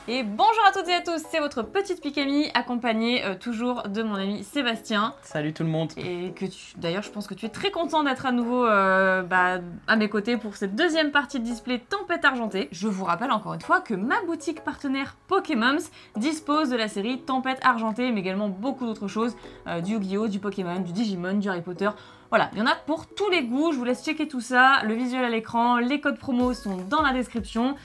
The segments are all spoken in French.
Et bonjour à toutes et à tous, c'est votre petite Pikami, accompagnée toujours de mon ami Sébastien. Salut tout le monde. Et que d'ailleurs, je pense que tu es très content d'être à nouveau à mes côtés pour cette deuxième partie de display Tempête Argentée. Je vous rappelle encore une fois que ma boutique partenaire Pokémons dispose de la série Tempête Argentée, mais également beaucoup d'autres choses, du Yu-Gi-Oh, du Pokémon, du Digimon, du Harry Potter. Voilà, il y en a pour tous les goûts, je vous laisse checker tout ça, le visuel à l'écran, les codes promo sont dans la description.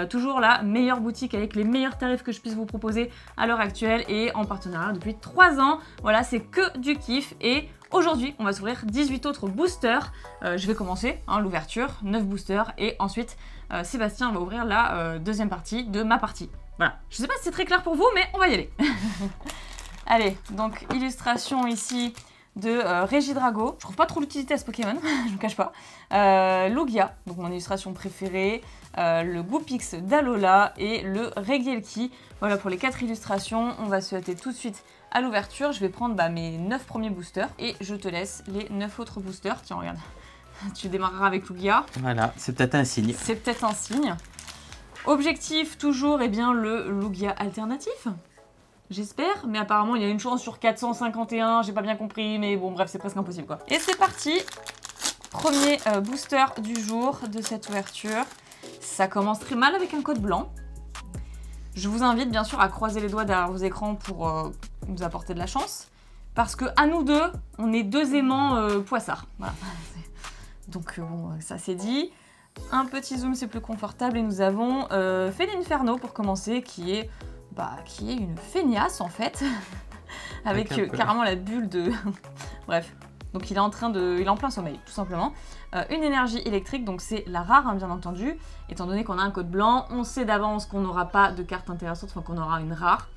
Toujours la meilleure boutique avec les meilleurs tarifs que je puisse vous proposer à l'heure actuelle et en partenariat depuis 3 ans. Voilà, c'est que du kiff et aujourd'hui, on va s'ouvrir 18 autres boosters. Je vais commencer l'ouverture, 9 boosters et ensuite Sébastien va ouvrir la deuxième partie de ma partie. Voilà, je sais pas si c'est très clair pour vous, mais on va y aller. Allez, donc illustration ici de Regidrago. Je trouve pas trop l'utilité à ce Pokémon, je vous cache pas. Lugia, donc mon illustration préférée, le Goupix d'Alola et le Regieleki. Voilà pour les 4 illustrations. On va se hâter tout de suite à l'ouverture. Je vais prendre mes 9 premiers boosters et je te laisse les 9 autres boosters. Tiens, regarde, tu démarreras avec Lugia. Voilà, c'est peut-être un signe. C'est peut-être un signe. Objectif toujours, eh bien, le Lugia alternatif. J'espère, mais apparemment il y a une chance sur 451, j'ai pas bien compris, mais bon bref c'est presque impossible quoi. Et c'est parti, premier booster du jour de cette ouverture. Ça commence très mal avec un code blanc. Je vous invite bien sûr à croiser les doigts derrière vos écrans pour nous apporter de la chance. Parce que à nous deux, on est deux aimants poissards. Voilà. Donc bon, ça c'est dit. Un petit zoom c'est plus confortable et nous avons Félinferno pour commencer qui est une feignasse en fait, avec carrément la bulle de... Bref, donc il est en plein sommeil, tout simplement. Une énergie électrique, donc c'est la rare, bien entendu. Étant donné qu'on a un code blanc, on sait d'avance qu'on n'aura pas de carte intéressante, enfin qu'on aura une rare.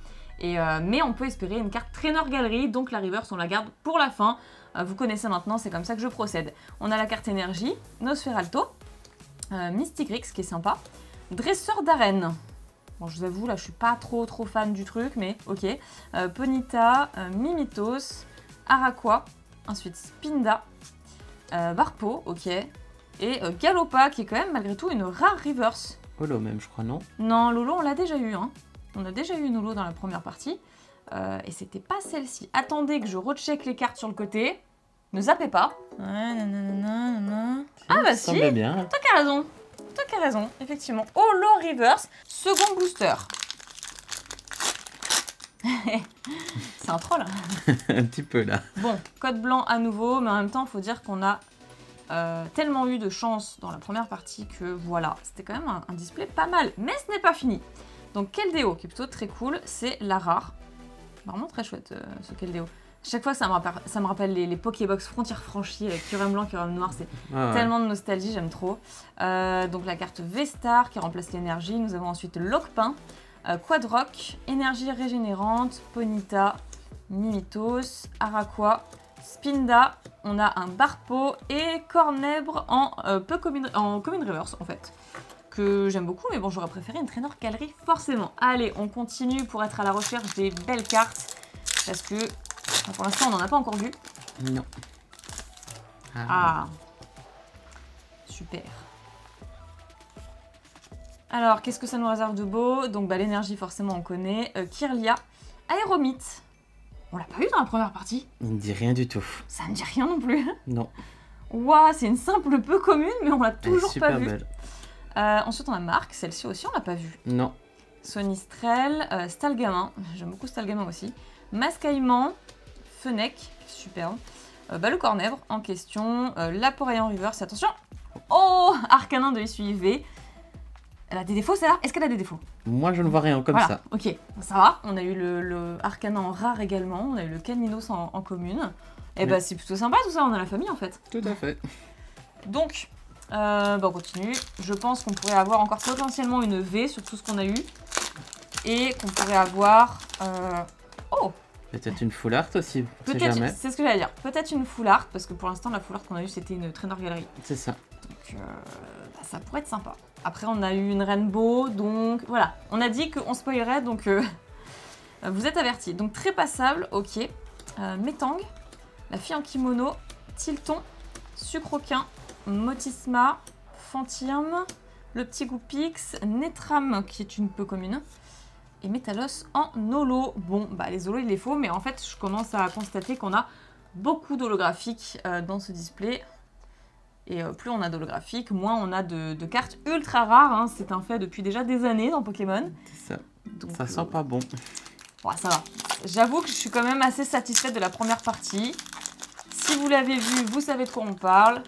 Mais on peut espérer une carte Trainer Gallery, donc la reverse, on la garde pour la fin. Vous connaissez maintenant, c'est comme ça que je procède. On a la carte énergie, Nosferalto, Mystigrix, qui est sympa, Dresseur d'arène. Bon, je vous avoue, là, je suis pas trop fan du truc, mais ok. Ponyta, Mimitos, Araqua, ensuite Spinda, Barpo, ok. Et Galopa, qui est quand même, malgré tout, une rare reverse. Holo même, je crois, non? Non, Lolo, on l'a déjà eu, hein. On a déjà eu une Holo dans la première partie. Et c'était pas celle-ci. Attendez que je recheck les cartes sur le côté. Ne zappez pas. Ah bah si, bien. toi qui as raison. Toi qui as raison, effectivement. Holo Reverse, second booster. C'est un troll. Un petit peu là. Bon, code blanc à nouveau, mais en même temps, il faut dire qu'on a tellement eu de chance dans la première partie que voilà, c'était quand même un display pas mal. Mais ce n'est pas fini. Donc Keldeo, qui est plutôt très cool, c'est la rare. Vraiment très chouette ce Keldeo. Chaque fois, ça me rappelle les Pokébox Frontières Franchies avec Kyurem blanc, Kyurem noir, c'est tellement de nostalgie, j'aime trop. Donc la carte V-Star qui remplace l'énergie. Nous avons ensuite Lockpin, Quadrock, énergie régénérante, Ponyta, Mimitos, Araqua, Spinda. On a un Barpo et Cornèbre en commune reverse en fait. Que j'aime beaucoup, mais bon, j'aurais préféré une Trainer Gallery forcément. Allez, on continue pour être à la recherche des belles cartes parce que pour l'instant, on n'en a pas encore vu. Non. Ah. Super. Alors, qu'est-ce que ça nous réserve de beau? Donc, l'énergie, forcément, on connaît. Kirlia. Aéromite. On l'a pas eu dans la première partie. Il ne dit rien du tout. Ça me dit rien non plus. Non. Waouh, c'est une simple peu commune, mais on l'a toujours pas vue. Belle. Ensuite, on a Marc. Celle-ci aussi, on l'a pas vue. Non. Sonistrel. Stalgamin. J'aime beaucoup Stalgamin aussi. Mascaillement. Fennec, superbe. Le Cornèbre en question. Laporeillant Reverse, attention. Oh, Arcanin de SUV. Elle a des défauts, celle-là? Est-ce qu'elle a des défauts? Moi, je ne vois rien comme voilà. ça. Ok, ça va. On a eu le Arcanin en rare également. On a eu le Caninos en commune. Et bah, c'est plutôt sympa tout ça. On a la famille en fait. Tout à fait. Donc, on continue. Je pense qu'on pourrait avoir encore potentiellement une V sur tout ce qu'on a eu. Et qu'on pourrait avoir... Oh! Peut-être une full art aussi, peut-être, c'est ce que j'allais dire. Peut-être une full art, parce que pour l'instant, la full art qu'on a eue, c'était une Trainer Gallery. C'est ça. Donc, ça pourrait être sympa. Après, on a eu une Rainbow, donc voilà. On a dit qu'on spoilerait, donc vous êtes avertis. Donc, très passable, ok. Metang, la fille en kimono, Tilton, Sucroquin, Motisma, Fantirme, le petit Goupix, Netram, qui est une peu commune, Et Métalos en holo. Bon, bah les holos, il les faut, mais en fait, je commence à constater qu'on a beaucoup d'holographiques dans ce display. Et plus on a d'holographiques, moins on a de cartes ultra rares. Hein. C'est un fait depuis déjà des années dans Pokémon. C'est ça. Donc, Ça sent pas bon. Ouais, ça va. J'avoue que je suis quand même assez satisfaite de la première partie. Si vous l'avez vu, vous savez de quoi on parle.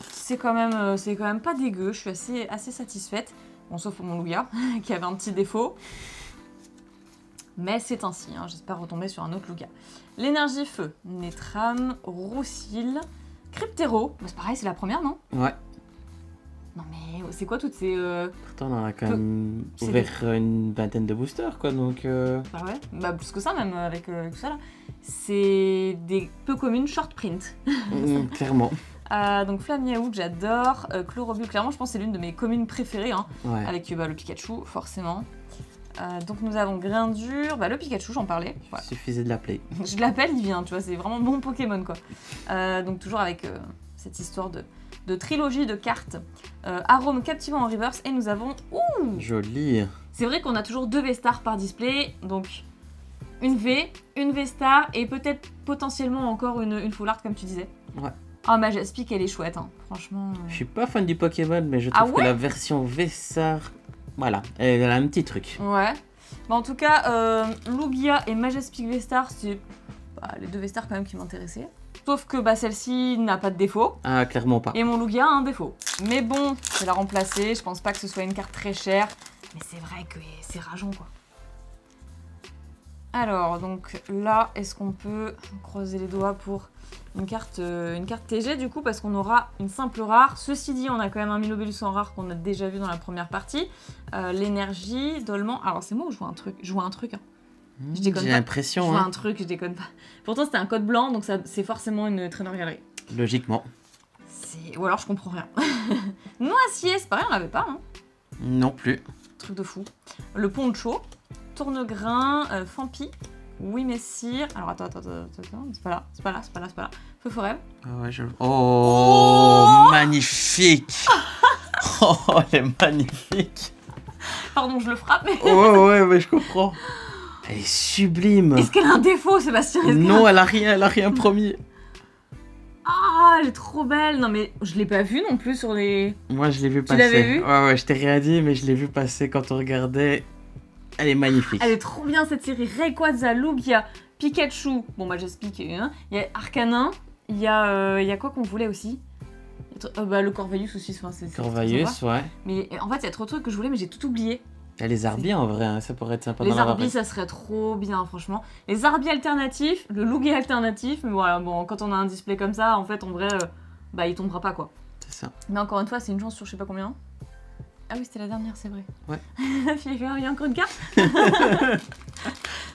C'est quand même pas dégueu. Je suis assez satisfaite. Bon, sauf pour mon Lugia, qui avait un petit défaut. Mais c'est ainsi, hein. J'espère retomber sur un autre Lugia. L'énergie feu, Netram, Roussil, Cryptero. Bah, c'est pareil, c'est la première, non? Ouais. Non mais c'est quoi toutes ces... Pourtant, on a quand même ouvert une vingtaine de boosters, quoi, donc... Bah ouais, bah plus que ça même, avec tout ça là. C'est des peu communes short print. Clairement. Donc Flamiaou que j'adore, Chlorobule, clairement je pense que c'est l'une de mes communes préférées, hein, Ouais. avec le Pikachu, forcément. Donc nous avons Grindure, bah le Pikachu j'en parlais. Il suffisait de l'appeler. Je l'appelle, il vient, tu vois, c'est vraiment bon Pokémon quoi. Donc toujours avec cette histoire de trilogie de cartes. Arôme captivant en reverse et nous avons... Ouh, Joli. c'est vrai qu'on a toujours 2 V-Stars par display, donc une V-Star et peut-être potentiellement encore une Full Art comme tu disais. Ouais. Ah, Majaspic elle est chouette, hein. Franchement. Je suis pas fan du Pokémon, mais je trouve que la version V-Star, voilà, elle a un petit truc. Ouais. Bah, en tout cas, Lugia et Majaspic V-Star, c'est les 2 V-Stars quand même qui m'intéressaient. Sauf que bah, celle-ci n'a pas de défaut. Ah, clairement pas. Et mon Lugia a un défaut. Mais bon, je vais la remplacer. Je pense pas que ce soit une carte très chère. Mais c'est vrai que c'est rageant, quoi. Alors, donc là, est-ce qu'on peut croiser les doigts pour une carte TG, du coup, parce qu'on aura une simple rare. Ceci dit, on a quand même un Milobellus en rare qu'on a déjà vu dans la première partie. L'énergie, Dolman. Alors, c'est moi ou je vois un truc? Je vois un truc, hein. Je déconne J'ai pas. l'impression. Je vois un truc, je déconne pas. Pourtant, c'était un code blanc, donc c'est forcément une traîneur galerie. Logiquement. Ou alors, je comprends rien. Noacier, c'est pareil, on l'avait pas, hein. Non plus. Truc de fou. Le Poncho, Tournegrain, Fampi, oui Messire. Alors, attends, c'est pas là. Feu Forêt. Ah ouais, Oh, magnifique. Oh, elle est magnifique. Pardon, je le frappe, mais... Ouais, mais je comprends. Elle est sublime. Est-ce qu'elle a un défaut, Sébastien? Non, elle a rien promis. Ah, elle est trop belle. Non, mais je l'ai pas vue non plus sur les... Moi, je l'ai vu passer. Tu l'avais vu? Ouais, je t'ai rien dit, mais je l'ai vu passer quand on regardait. Elle est magnifique. Elle est trop bien, cette série. Rayquaza, Lugia, Pikachu. Bon, bah, j'explique. Il y a Arcanin. Il y a quoi qu'on voulait aussi? Le Corvelius aussi. Corvelius, ouais. Mais en fait, il y a trop de trucs que je voulais, mais j'ai tout oublié. Il y a les Arbies en vrai, hein, ça pourrait être sympa. Les Arbies, ça serait trop bien, franchement. Les Arbies alternatifs, le Lugia alternatif, mais voilà, bon, quand on a un display comme ça, en fait, en vrai, bah, il tombera pas, quoi. C'est ça. Mais encore une fois, c'est une chance sur je sais pas combien. Ah oui, c'était la dernière, c'est vrai. Ouais. Il y a encore une carte.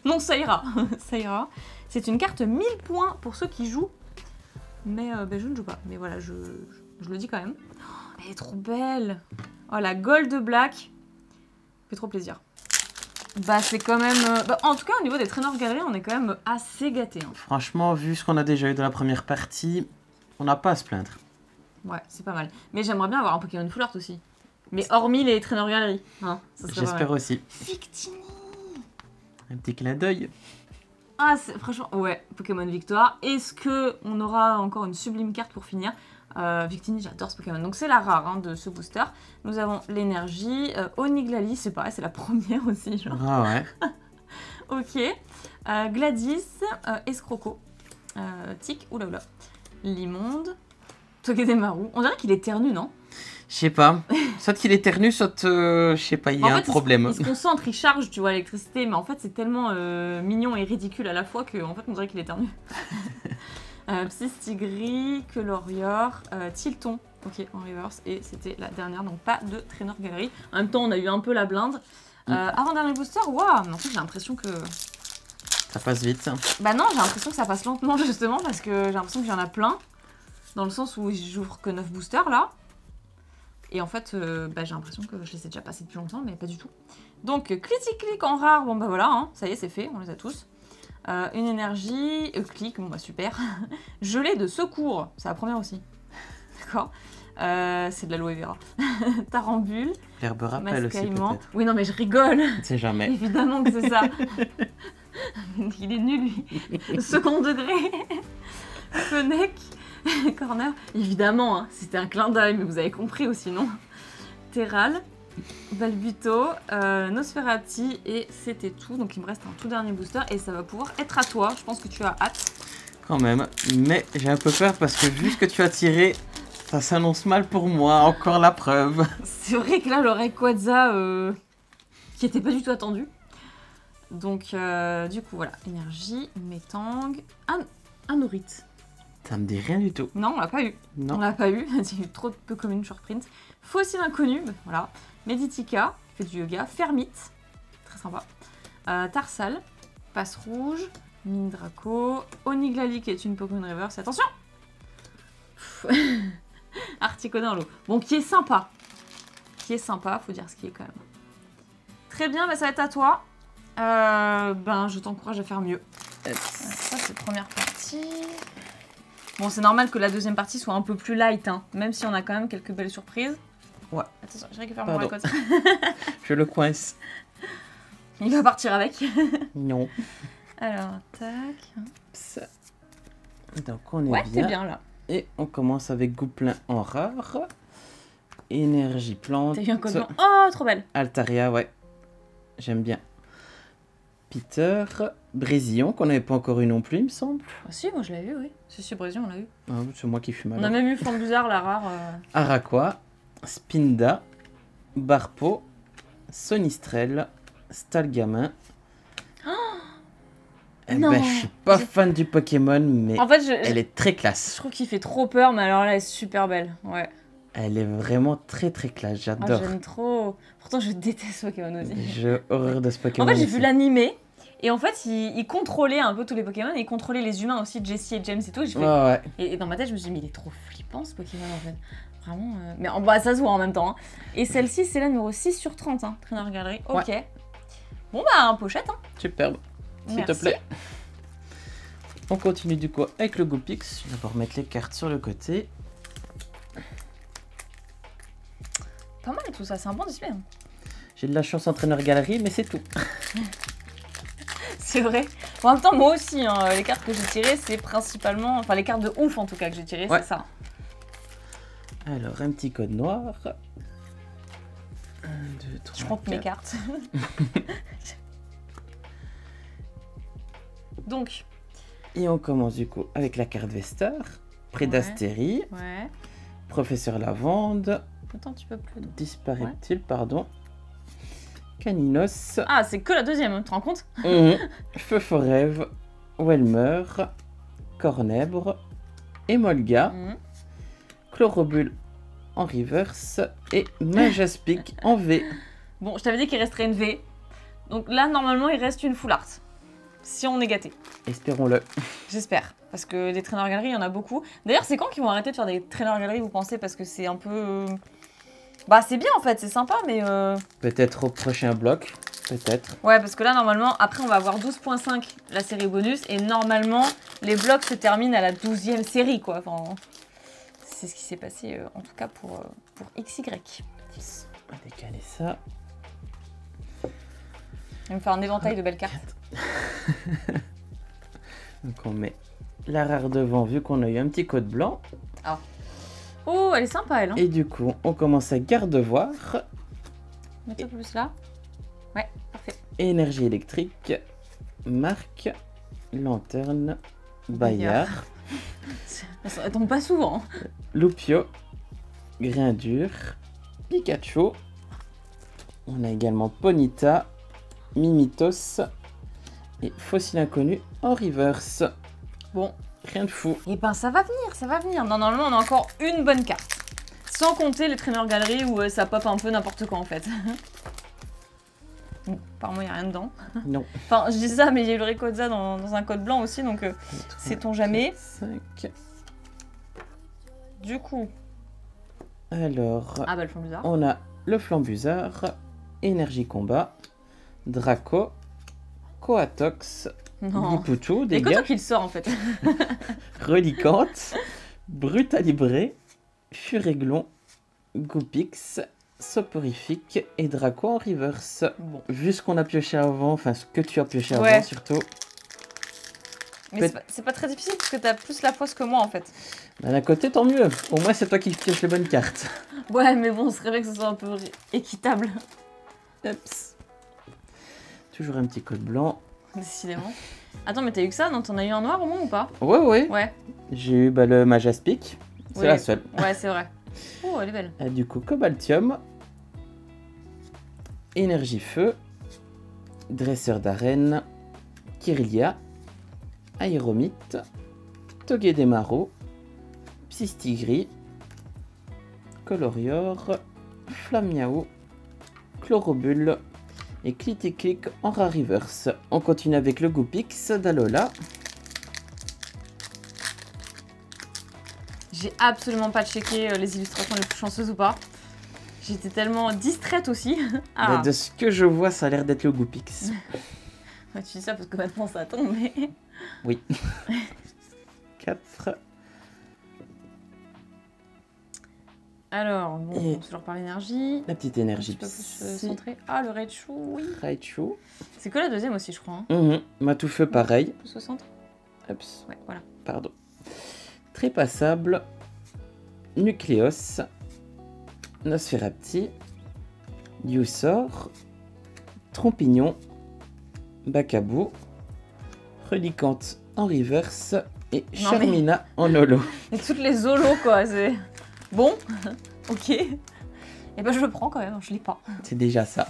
Non, ça ira. Ça ira. C'est une carte 1000 points pour ceux qui jouent. Mais je ne joue pas. Mais voilà, je le dis quand même. Oh, elle est trop belle. Oh, la Gold Black. Fait trop plaisir. Bah, c'est quand même... en tout cas, au niveau des traîneurs galeries, on est quand même assez gâtés. Hein. Franchement, vu ce qu'on a déjà eu dans la première partie, on n'a pas à se plaindre. Ouais, c'est pas mal. Mais j'aimerais bien avoir un Pokémon Full Art aussi. Mais hormis les traîneurs galeries. Hein, j'espère aussi. Victini. Un petit clin d'œil. Ah, franchement, ouais, Pokémon Victoire. Est-ce qu'on aura encore une sublime carte pour finir? Victini, j'adore ce Pokémon. Donc c'est la rare, hein, de ce booster. Nous avons l'énergie. Oniglali, c'est pareil, c'est la première aussi. Genre. Ah ouais. Ok. Gladys, Escroco, Tic, oula. Limonde, Togedemaru. On dirait qu'il éternue, non? Je sais pas. Soit qu'il éternue, soit, je sais pas, il y a un problème. Il se concentre, il charge, tu vois, l'électricité. Mais en fait, c'est tellement mignon et ridicule à la fois qu'en fait, on dirait qu'il éternue. Psystigris, Colorior, Tilton, ok, en reverse, et c'était la dernière, donc pas de traîneur galerie. En même temps, on a eu un peu la blinde. Avant-dernier booster, waouh, mais en fait, j'ai l'impression que... Ça passe vite. Bah non, j'ai l'impression que ça passe lentement, justement, parce que j'ai l'impression qu'il y en a plein, dans le sens où j'ouvre que 9 boosters, là. Et en fait, j'ai l'impression que je les ai déjà passés depuis longtemps, mais pas du tout. Donc, Click en rare, bon bah voilà, hein, ça y est, c'est fait, on les a tous. Une énergie, clic, bon bah super. Gelée de secours, c'est la première aussi. D'accord. C'est de l'aloe vera. Tarambule. L'herbe rappelle aussi peut-être. Oui, non, mais je rigole. C'est jamais. Évidemment que c'est ça. Il est nul, lui. Second degré. Fenech. Corner. Évidemment, hein, c'était un clin d'œil, mais vous avez compris aussi, non? Terral. Balbuto. Nosferati. Et c'était tout. Donc il me reste un tout dernier booster. Et ça va pouvoir être à toi. Je pense que tu as hâte. Quand même. Mais j'ai un peu peur parce que vu ce que tu as tiré... Ça s'annonce mal pour moi, encore la preuve. C'est vrai que là, le Rayquaza, qui était pas du tout attendu. Donc, du coup, voilà. Énergie, Métang, Anorite. Ça me dit rien du tout. Non, on l'a pas eu. Non. On l'a pas eu. Il y a eu trop peu communes sur Print. Fossile inconnu, voilà. Meditica, fait du yoga. Fermite, très sympa. Tarsal, Passe Rouge, Mindraco, Oniglali, qui est une Pokémon Reverse. Attention! Articuno l'eau. Bon, qui est sympa. Faut dire ce qui est quand même. Très bien, bah, ça va être à toi. Je t'encourage à faire mieux. Ça, c'est la première partie. Bon, c'est normal que la deuxième partie soit un peu plus light, hein, même si on a quand même quelques belles surprises. Ouais. Attention, je récupère mon Rayquaza. Je le coince. Il va partir avec. Non. Alors, tac. Donc, on est bien. Ouais, bien. t'es bien là. Et on commence avec Gouplin en rare. Énergie plante. T'as eu un code blanc. Oh, trop belle. Altaria, ouais. J'aime bien. Peter. Brésillon, qu'on n'avait pas encore eu non plus, il me semble. Ah si, moi je l'ai eu, oui. Si, Brésillon, on l'a eu. Ah, c'est moi qui fume mal. On a même eu Flambuzard, la rare. Araquois. Spinda. Barpo. Sonistrel. Stalgamin. Je suis pas fan du Pokémon, mais en fait, elle est très classe. Je trouve qu'il fait trop peur, mais alors là, elle est super belle. Ouais. Elle est vraiment très classe, j'adore. J'aime trop. Pourtant, je déteste Pokémon aussi. J'ai horreur de ce Pokémon. En fait, j'ai vu l'animé, et en fait, il contrôlait un peu tous les Pokémon, et il contrôlait les humains aussi, Jessie et James et tout. Et dans ma tête, je me suis dit, mais il est trop flippant ce Pokémon en fait. Vraiment. Mais ça se voit en même temps. Hein. Et celle-ci, c'est la numéro 6 sur 30, hein. Trainer Gallery. Ok. Ouais. Bon, un pochette. Hein. Superbe. S'il te plaît. On continue du coup avec le Goupix. Je vais remettre les cartes sur le côté. Pas mal tout ça, c'est un bon display. Hein. J'ai de la chance en Trainer Gallery, mais c'est tout. C'est vrai. En même temps, moi aussi, hein, les cartes que j'ai tirées, c'est principalement... Enfin, les cartes de ouf en tout cas que j'ai tirées, c'est ça. Alors, un petit code noir. 1, 2, 3, je compte mes cartes. Donc... Et on commence du coup avec la carte Vester, Prédastérie, Professeur Lavande, attends, tu peux plus. Disparaît-il, pardon, Caninos. Ah, c'est que la deuxième, tu te rends compte? Feu Forève, Welmer, Cornèbre, Emolga, Chlorobule en reverse et Majaspic en V. Bon, je t'avais dit qu'il resterait une V. Donc là, normalement, il reste une full art. Si on est gâté. Espérons-le. J'espère. Parce que des traîneurs galeries, il y en a beaucoup. D'ailleurs, c'est quand qu'ils vont arrêter de faire des traîneurs galeries, vous pensez? Parce que c'est un peu... c'est bien en fait, c'est sympa, mais... Peut-être au prochain bloc, peut-être. Ouais, parce que là, normalement, après, on va avoir 12.5, la série bonus. Et normalement, les blocs se terminent à la 12e série, quoi. Enfin, c'est ce qui s'est passé, en tout cas, pour XY. On va décaler ça. On va me faire un éventail de belles cartes. Donc on met la rare devant vu qu'on a eu un petit code blanc. Ah. Oh, elle est sympa elle. Hein. Et du coup, on commence à Gardevoir. Mets-toi plus là. Ouais, parfait. Énergie électrique, Marque, Lanterne, Bayard. Ça tombe pas souvent. Loupio, Grindure, Pikachu. On a également Ponyta, Mimitos et Fossile inconnu en reverse. Bon, rien de fou. Et ben ça va venir, ça va venir. Normalement, on a encore une bonne carte. Sans compter les traîneurs galeries où ça pop un peu n'importe quoi en fait. Bon, apparemment, il n'y a rien dedans. Non. Enfin, je dis ça, mais il y a eu le Rayquaza dans un code blanc aussi, donc sait-on jamais. 5. Du coup. Alors, le Flambuzard. On a le Flambuzard, Énergie Combat, Draco, Coatox, Lipoutou, dégâts. C'est quoi qu'il sort en fait? Relicante, Brutalibré, Furéglon, Goopix, Soporifique et Draco en reverse. Bon. Vu ce qu'on a pioché avant, enfin ce que tu as pioché Ouais. avant surtout. Mais c'est pas très difficile parce que t'as plus la poisse que moi en fait. Bah, d'un côté, tant mieux. Au moins, c'est toi qui pioches les bonnes cartes. Ouais, mais bon, ce serait bien que ce soit un peu équitable. Ups. Toujours un petit code blanc. Décidément. Attends, mais t'as eu que ça? Non, t'en as eu un noir au moins ou pas? Ouais. Ouais. J'ai eu le Majaspic. C'est Oui. la seule. Ouais, c'est vrai. Oh, elle est belle. Et du coup, Cobaltium. Énergie Feu. Dresseur d'arène. Kirlia. Aéromite. Togedemaru. Psystigris. Colorior. Flamiao. Chlorobule. Et Click en rare reverse. On continue avec le Goopix d'Alola. J'ai absolument pas checké les illustrations les plus chanceuses ou pas. J'étais tellement distraite aussi. Bah, de ce que je vois, ça a l'air d'être le Goopix. Ouais, tu dis ça parce que maintenant ça tombe, mais... Oui. 4. Alors, bon, Et- on toujours par l'énergie. La petite Un énergie petit peu plus Psy. centré. Ah, le Raichu, oui. Raichu. C'est que la deuxième aussi, je crois. Hein. Matoufeu pareil. Plus au centre. Ups. Ouais, voilà. Pardon. Trépassable. Nucléos. Nosferapti. Yousor. Trompignon. Bacabou. Relicante en reverse. Et Non, mais- Charmina en holo. Et toutes les holos, quoi, c'est... Bon, ok. Et ben je le prends quand même, je l'ai pas. C'est déjà ça.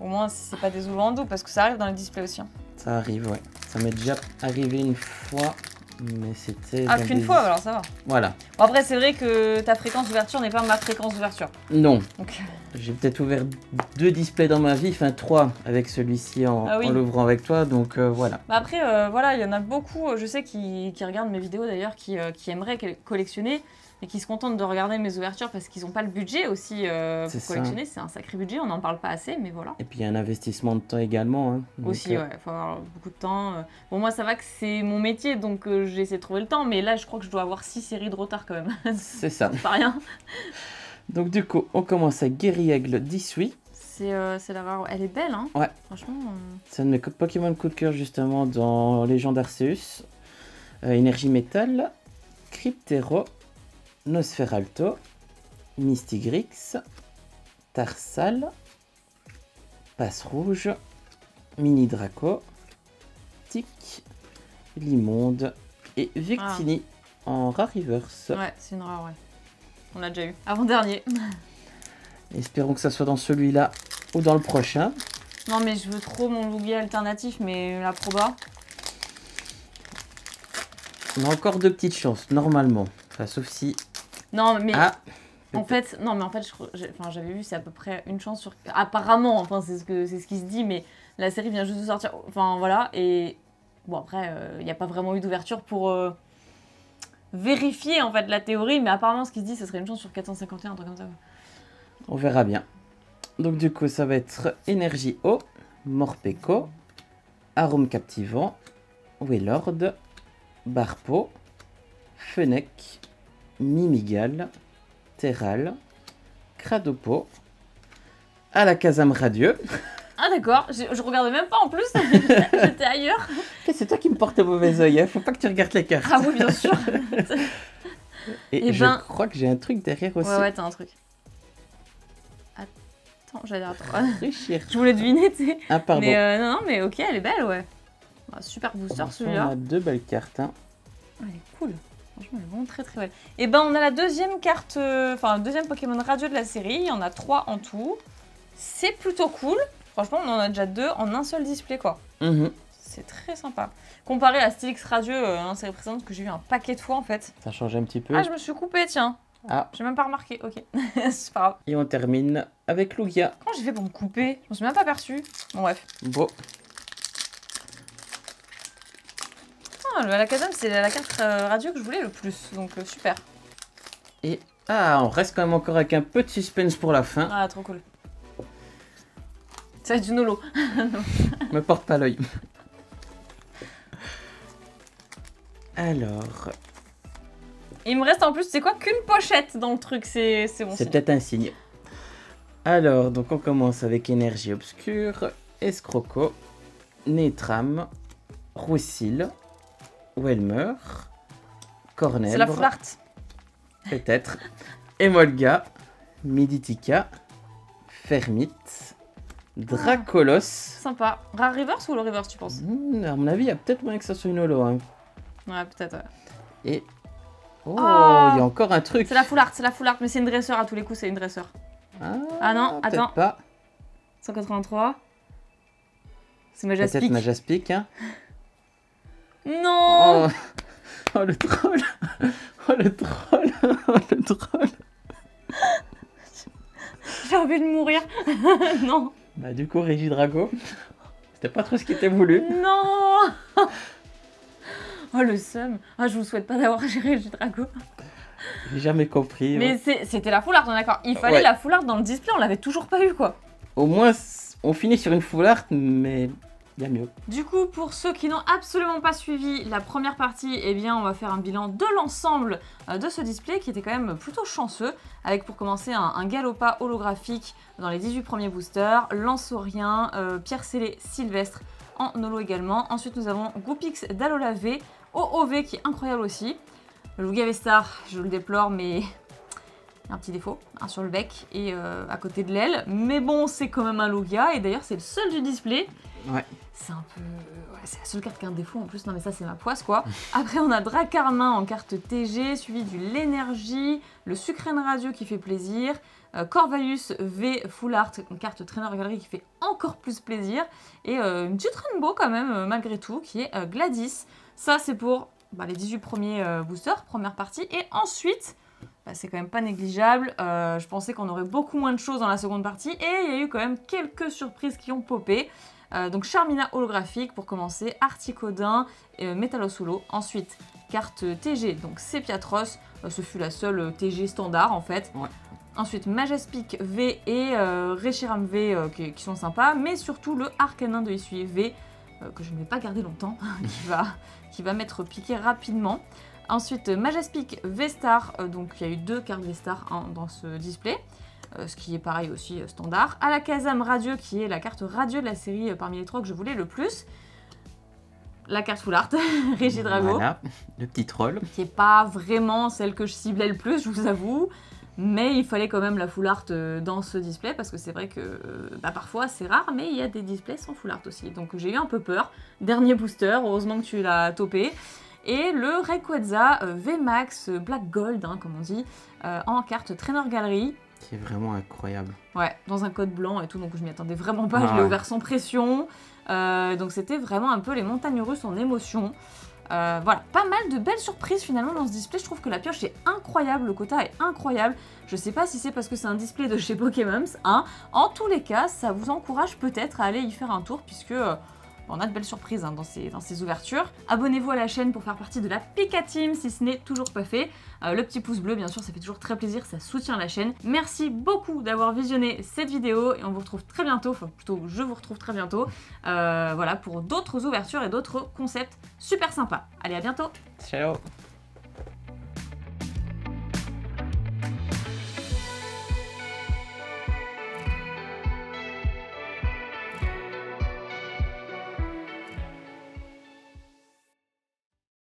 Au moins, si c'est pas des holos en dos, parce que ça arrive dans les displays aussi. Hein. Ça arrive, ouais. Ça m'est déjà arrivé une fois. Mais c'était... Ah, dans qu'une des- fois, alors ça va. Voilà. Bon, après, c'est vrai que ta fréquence d'ouverture n'est pas ma fréquence d'ouverture. Non. Donc, J'ai peut-être ouvert 2 displays dans ma vie, enfin 3 avec celui-ci en, Ah oui. en l'ouvrant avec toi, donc voilà. bah après, voilà, il y en a beaucoup, je sais, qui regardent mes vidéos d'ailleurs, qui aimeraient collectionner et qui se contentent de regarder mes ouvertures parce qu'ils n'ont pas le budget aussi C'est pour ça. collectionner. C'est un sacré budget, on n'en parle pas assez, mais voilà. Et puis il y a un investissement de temps également. Hein. Donc, Aussi, ouais, il faut avoir beaucoup de temps. Bon, moi, ça va que c'est mon métier, donc j'ai essayé de trouver le temps, mais là, je crois que je dois avoir 6 séries de retard quand même. C'est ça. C'est pas rien. Donc du coup, on commence avec Guerriègle 18. C'est la rare. Elle est belle, hein. Ouais. Franchement. C'est un de mes Pokémon coup de cœur justement dans Légende Arceus. Énergie Métal, Cryptero, Nosferalto, Mystigrix, Tarsal, Passe Rouge, Mini Draco, Tic, Limonde et Victini en rare reverse. Ouais, c'est une rare, ouais. On l'a déjà eu. Avant-dernier. Espérons que ça soit dans celui-là ou dans le prochain. Non, mais je veux trop mon Lugia alternatif, mais la proba. On a encore 2 petites chances, normalement. Enfin, sauf si... Non, mais Ah, en fait, j'avais vu, c'est à peu près une chance sur. Apparemment, enfin, c'est ce qui se dit, mais la série vient juste de sortir. Enfin, voilà. Et bon, après, il n'y a pas vraiment eu d'ouverture pour vérifier en fait la théorie, mais apparemment, ce qui se dit, ce serait une chance sur 451, un truc comme ça. on verra bien. Donc du coup, ça va être Énergie Eau, Morpeko, Arôme Captivant, Wailord, Barpo, Fennec, Mimigal, Terral, Cradopo, Alakazam Radieux. Ah d'accord, je regardais même pas en plus, j'étais ailleurs. C'est toi qui me portes au mauvais oeil, hein. Faut pas que tu regardes les cartes. Ah oui, bien sûr. Et Eh je ben- crois que j'ai un truc derrière aussi. Ouais, t'as un truc. Attends, j'allais dire. Réfléchir. Je voulais deviner, tu sais. Ah pardon. Mais non, mais ok, elle est belle, ouais. Ah, super booster On celui-là. a 2 belles cartes. Hein. Ah, elle est cool. Franchement, elle est vraiment très très belle. Et ben, on a la deuxième carte, enfin, le deuxième Pokémon radio de la série. Il y en a 3 en tout. C'est plutôt cool. Franchement, on en a déjà 2 en un seul display, quoi. Mhm. C'est très sympa. Comparé à Stylix Radieux, la série précédente que j'ai eu un paquet de fois en fait. Ça change un petit peu. Ah, je me suis coupée, tiens. Ah. J'ai même pas remarqué. Ok, c'est pas grave. Et on termine avec Lugia. Comment j'ai fait pour me couper? Je me suis même pas aperçue. Bon, bref. Bon. Ah, le Alakazam, c'est la carte radio que je voulais le plus. Donc, super. Et on reste quand même encore avec un peu de suspense pour la fin. Ah, trop cool. Ça va être du Nolo. Me porte pas l'œil. Alors, Et il me reste en plus, c'est quoi, qu'une pochette dans le truc, c'est bon. C'est peut-être un signe. Alors, donc on commence avec Énergie Obscure, Escroco, Nétram, Roussil, Welmer, Cornel. C'est la foulard. Peut-être. Emolga, Miditika, Fermit, Dracolos. Sympa. Rare reverse ou le reverse, tu penses? À mon avis, il y a peut-être moyen que ça soit une holo. Hein. Ouais, peut-être, ouais. Et... Oh, il y a encore un truc. C'est la foulard, mais c'est une dresseur à tous les coups, c'est une dresseur. Ah non, attends. Pas. 183. C'est Majaspic. Peut-être Majaspic, hein. Non. Oh, le troll. Oh, le troll. Oh, le troll. J'ai envie de mourir. Non. Bah du coup, Régidrago, c'était pas trop ce qui était voulu. Non. Oh, le seum. Ah, je vous souhaite pas d'avoir géré Régidrago. J'ai jamais compris. Mais c'était la foulard, on est d'accord. Il fallait la foulard dans le display, on l'avait toujours pas eu, quoi. Au moins, on finit sur une foulard, mais il y a mieux. Du coup, pour ceux qui n'ont absolument pas suivi la première partie, eh bien, on va faire un bilan de l'ensemble de ce display qui était quand même plutôt chanceux, avec pour commencer un Galopa holographique dans les 18 premiers boosters, Lansaurien, Pierre Célé, Sylvestre en holo également. Ensuite, nous avons Goupix d'Alola V, OOV qui est incroyable aussi. Le Lugia V-Star, je le déplore, mais il y a un petit défaut sur le bec et à côté de l'aile. Mais bon, c'est quand même un Lugia, et d'ailleurs, c'est le seul du display. Ouais. C'est un peu... Ouais, c'est la seule carte qui a un défaut en plus. Non mais ça, c'est ma poisse, quoi. Après, on a Dracarmin en carte TG, suivi du L'Énergie, le Sucrène Radio qui fait plaisir, Corvalus V Full Art, une carte Trainer Galerie qui fait encore plus plaisir, et une petite Rainbow quand même, malgré tout, qui est Gladys. Ça, c'est pour les 18 premiers boosters, première partie. Et ensuite, c'est quand même pas négligeable. Je pensais qu'on aurait beaucoup moins de choses dans la seconde partie, et il y a eu quand même quelques surprises qui ont popé. Donc Charmina holographique pour commencer, Articodin, Métallosulo. Ensuite, carte TG, donc Sepiatros, ce fut la seule TG standard en fait. Ouais. Ensuite, Majaspic V et Reshiram V qui sont sympas, mais surtout le Arcanin de Issue V, que je ne vais pas garder longtemps, qui va m'être piqué rapidement. Ensuite, Majaspic V-Star, donc il y a eu 2 cartes V-Star dans ce display. Ce qui est pareil aussi standard. Alakazam Radio, qui est la carte radio de la série parmi les 3 que je voulais le plus. La carte Full Art, Régidrago. Voilà, le petit troll. Qui n'est pas vraiment celle que je ciblais le plus, je vous avoue. Mais il fallait quand même la Full Art dans ce display, parce que c'est vrai que parfois c'est rare, mais il y a des displays sans Full Art aussi. Donc j'ai eu un peu peur. Dernier booster, heureusement que tu l'as topé. Et le Rayquaza VMAX Black Gold, hein, comme on dit, en carte Trainer Galerie. Qui est vraiment incroyable. Ouais, dans un code blanc et tout, donc je m'y attendais vraiment pas, je l'ai ouvert sans pression. Donc c'était vraiment un peu les montagnes russes en émotion. Voilà, pas mal de belles surprises finalement dans ce display. Je trouve que la pioche est incroyable, le quota est incroyable. Je sais pas si c'est parce que c'est un display de chez Pokémon, hein. En tous les cas, ça vous encourage peut-être à aller y faire un tour, puisque... on a de belles surprises dans ces ouvertures. Abonnez-vous à la chaîne pour faire partie de la Pika Team si ce n'est toujours pas fait. Le petit pouce bleu, bien sûr, ça fait toujours très plaisir, ça soutient la chaîne. Merci beaucoup d'avoir visionné cette vidéo et on vous retrouve très bientôt, enfin plutôt je vous retrouve très bientôt, voilà, pour d'autres ouvertures et d'autres concepts super sympas. Allez, à bientôt. Ciao.